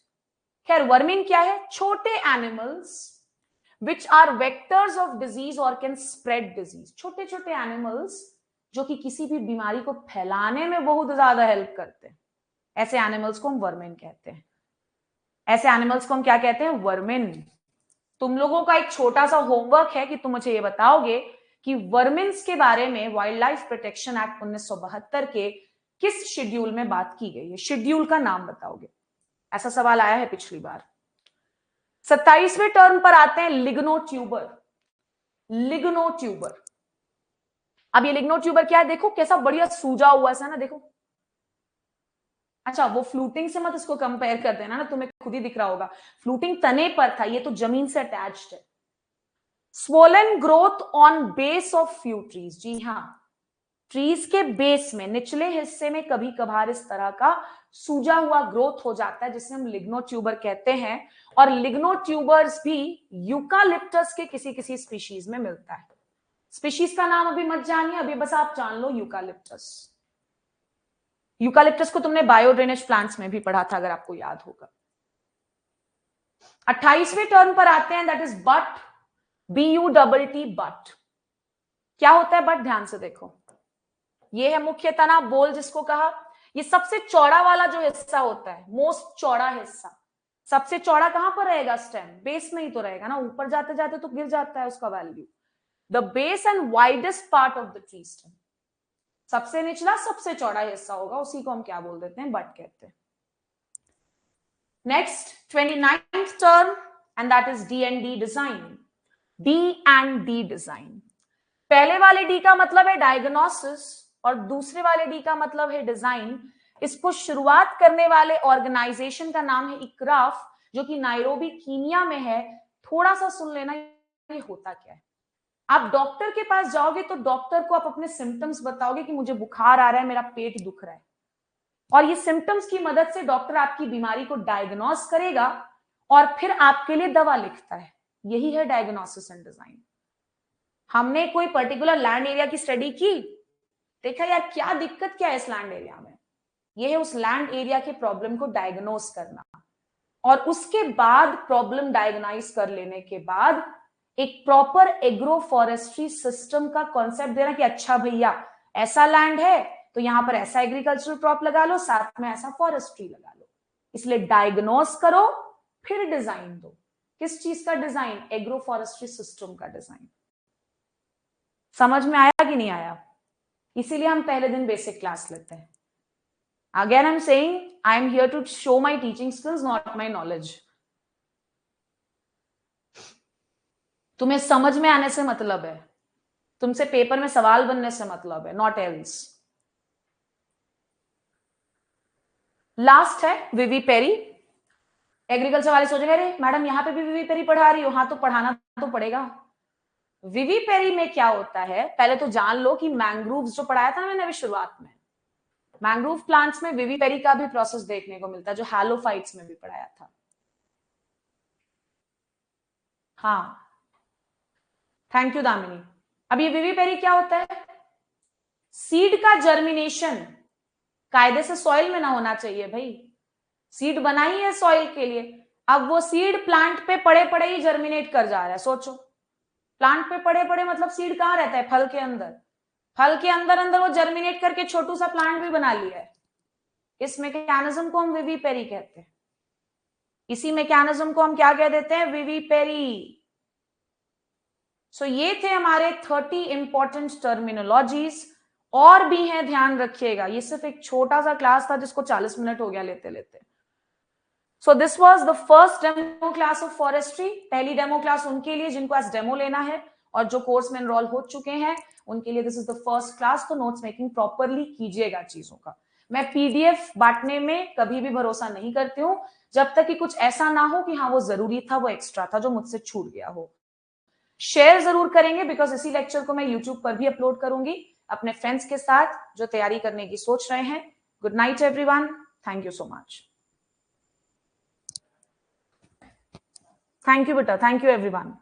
खैर वर्मिन क्या है? छोटे animals which are vectors of disease or can spread disease, छोटे छोटे एनिमल्स जो कि किसी भी बीमारी को फैलाने में बहुत ज्यादा हेल्प करते हैं, ऐसे एनिमल्स को हम वर्मिन कहते हैं। ऐसे एनिमल्स को हम क्या कहते हैं? वर्मिन। तुम लोगों का एक छोटा सा होमवर्क है कि तुम मुझे ये बताओगे कि वर्मिन्स के बारे में वाइल्ड लाइफ प्रोटेक्शन एक्ट 1972 के किस शेड्यूल में बात की गई है, शेड्यूल का नाम बताओगे। ऐसा सवाल आया है पिछली बार। 27वें टर्म पर आते हैं लिग्नोट्यूबर। लिग्नोट्यूबर, अब ये लिग्नोट्यूबर क्या है? देखो कैसा बढ़िया सूजा हुआ है ना, देखो। अच्छा वो फ्लूटिंग से मत इसको कंपेयर कर देना ना, तुम्हें खुद ही दिख रहा होगा, फ्लूटिंग तने पर था, ये तो जमीन से अटैच्ड है। Swollen growth on base of few trees, जी हाँ, ट्रीज के बेस में निचले हिस्से में कभी कभार इस तरह का सूजा हुआ ग्रोथ हो जाता है जिसे हम लिग्नोट्यूबर कहते हैं। और लिग्नोट्यूबर्स भी यूकालिप्टस के किसी किसी स्पीशीज में मिलता है। स्पीशीज का नाम अभी मत जानिए, अभी बस आप जान लो यूकालिप्टस। यूकालिप्टस को तुमने बायो ड्रेनेज प्लांट्स में भी पढ़ा था अगर आपको याद होगा। 28वें टर्म पर आते हैं, that is but, BUTT but. क्या होता है बट? ध्यान से देखो, ये है मुख्य तना, बोल जिसको कहा, ये सबसे चौड़ा वाला जो हिस्सा होता है, मोस्ट चौड़ा हिस्सा। सबसे चौड़ा कहां पर रहेगा? स्टेम, बेस में ही तो रहेगा ना, ऊपर जाते जाते तो गिर जाता है उसका value. The base and widest part of the tree stem, सबसे निचला सबसे चौड़ा हिस्सा होगा, उसी को हम क्या बोल देते हैं? बट कहते हैं। Next 29th term and that is D&D design. D&D design, पहले वाले डी का मतलब है डायग्नोसिस और दूसरे वाले डी का मतलब है डिजाइन। इसको शुरुआत करने वाले ऑर्गेनाइजेशन का नाम है इक्राफ, जो कि नायरोबी कीनिया में है। थोड़ा सा सुन लेना ये होता क्या है। आप डॉक्टर के पास जाओगे तो डॉक्टर को आप अपने सिम्टम्स बताओगे कि मुझे बुखार आ रहा है, मेरा पेट दुख रहा है, और ये सिम्टम्स की मदद से डॉक्टर आपकी बीमारी को डायग्नोस करेगा और फिर आपके लिए दवा लिखता है। यही है डायग्नोसिस एंड डिजाइन। हमने कोई पर्टिकुलर लैंड एरिया की स्टडी की, देखा यार क्या दिक्कत क्या है इस लैंड एरिया में, यह है उस लैंड एरिया के प्रॉब्लम को डायग्नोस करना, और उसके बाद प्रॉब्लम डायग्नाइज कर लेने के बाद एक प्रॉपर एग्रो फॉरेस्ट्री सिस्टम का कॉन्सेप्ट देना कि अच्छा भैया ऐसा लैंड है तो यहां पर ऐसा एग्रीकल्चरल क्रॉप लगा लो, साथ में ऐसा फॉरेस्ट्री लगा लो। इसलिए डायग्नोस करो फिर डिजाइन दो। किस चीज का डिजाइन? एग्रो फॉरेस्ट्री सिस्टम का डिजाइन। समझ में आया कि नहीं आया? इसीलिए हम पहले दिन बेसिक क्लास लेते हैं। Again I am saying I am here to show my teaching skills, not my knowledge. तुम्हें समझ में आने से मतलब है, तुमसे पेपर में सवाल बनने से मतलब है, नॉट एल्स। लास्ट है विवी पेरी। एग्रीकल्चर वाले सोचेंगे अरे मैडम यहाँ पे भी विवी पेरी पढ़ा रही हो, हाँ तो पढ़ाना तो पड़ेगा। विवी पेरी में क्या होता है, पहले तो जान लो कि मैंग्रोव्स जो पढ़ाया था ना मैंने अभी शुरुआत में, मैंग्रोव प्लांट्स में विवी पेरी का भी प्रोसेस देखने को मिलता है, जो हैलोफाइट्स में भी पढ़ाया था। हाँ थैंक यू दामिनी। अब ये विवी पेरी क्या होता है? सीड का जर्मिनेशन कायदे से सॉइल में ना होना चाहिए भाई, सीड बना ही है सॉइल के लिए, अब वो सीड प्लांट पे पड़े पड़े ही जर्मिनेट कर जा रहा है। सोचो प्लांट पे पड़े पड़े मतलब सीड कहां रहता है? फल के अंदर, फल के अंदर अंदर वो जर्मिनेट करके छोटू सा प्लांट भी बना लिया है। इस मैकेनिज्म को हम विवी पेरी कहते हैं। इसी मैकेनिज्म को हम क्या कह देते हैं? विवी पेरी। सो ये थे हमारे 30 इंपॉर्टेंट टर्मिनोलॉजीज, और भी हैं ध्यान रखिएगा। ये सिर्फ एक छोटा सा क्लास था जिसको 40 मिनट हो गया लेते लेते। So this was the first demo class of forestry. पहली डेमो क्लास उनके लिए जिनको आज डेमो लेना है, और जो कोर्स में एनरोल हो चुके हैं उनके लिए this is the first class. तो नोट्स मेकिंग प्रॉपरली कीजिएगा चीजों का। मैं पीडीएफ बांटने में कभी भी भरोसा नहीं करती हूँ जब तक कि कुछ ऐसा ना हो कि हाँ वो जरूरी था, वो एक्स्ट्रा था जो मुझसे छूट गया हो। शेयर जरूर करेंगे बिकॉज इसी लेक्चर को मैं यूट्यूब पर भी अपलोड करूंगी अपने फ्रेंड्स के साथ जो तैयारी करने की सोच रहे हैं। Good night everyone, thank you so much. Thank you बेटा, थैंक यू एवरीवन।